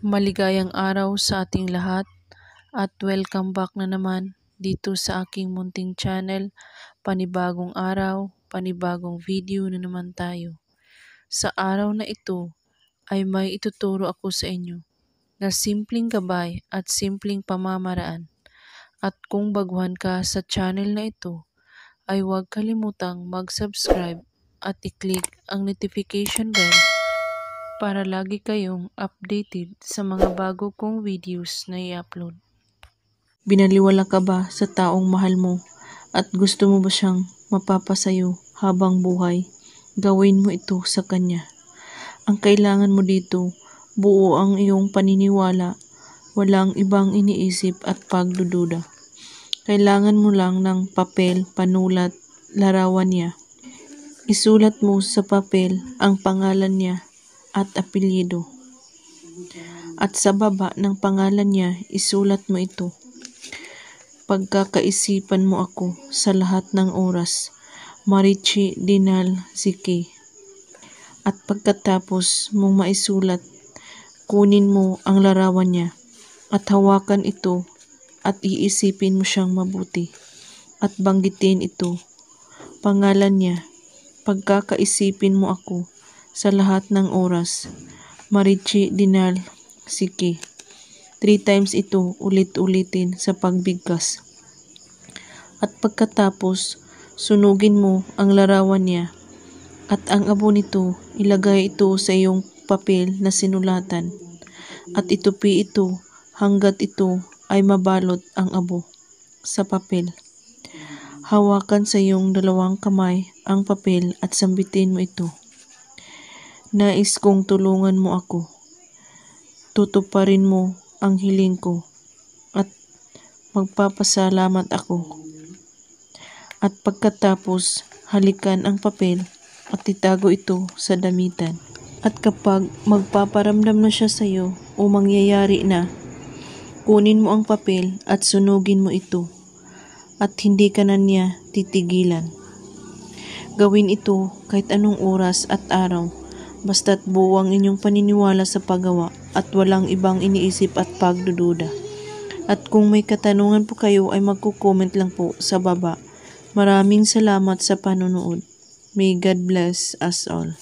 Maligayang araw sa ating lahat at welcome back na naman dito sa aking munting channel. Panibagong araw, panibagong video na naman tayo. Sa araw na ito ay may ituturo ako sa inyo na simpleng gabay at simpleng pamamaraan. At kung baguhan ka sa channel na ito, ay huwag kalimutang mag-subscribe at i-click ang notification bell para lagi kayong updated sa mga bago kong videos na i-upload. Binaliwala ka ba sa taong mahal mo at gusto mo ba siyang mapapasayo habang buhay? Gawin mo ito sa kanya. Ang kailangan mo dito, buo ang iyong paniniwala, walang ibang iniisip at pagdududa. Kailangan mo lang ng papel, panulat, larawan niya. Isulat mo sa papel ang pangalan niya at apelyido. At sa baba ng pangalan niya, isulat mo ito. Pagkakaisipan mo ako sa lahat ng oras, Marichi Dinal Ziki. At pagkatapos mong maisulat, kunin mo ang larawan niya at hawakan ito at iisipin mo siyang mabuti at banggitin ito. Pangalan niya, pagkakaisipin mo ako sa lahat ng oras, Marichi Dinal Ziki. 3 times ito ulit-ulitin sa pagbigkas. At pagkatapos, sunugin mo ang larawan niya at ang abo nito ilagay ito sa iyong papel na sinulatan at itupi ito hanggat ito ay mabalot ang abo sa papel. Hawakan sa iyong dalawang kamay ang papel at sambitin mo ito. Nais kong tulungan mo ako. Tutuparin mo ang hiling ko at magpapasalamat ako. At pagkatapos, halikan ang papel at itago ito sa damitan. At kapag magpaparamdam na siya sa iyo o mangyayari na, kunin mo ang papel at sunugin mo ito at hindi ka na niya titigilan. Gawin ito kahit anong oras at araw, basta't buo ang inyong paniniwala sa paggawa at walang ibang iniisip at pagdududa. At kung may katanungan po kayo ay magko-comment lang po sa baba. Maraming salamat sa panonood. May God bless us all.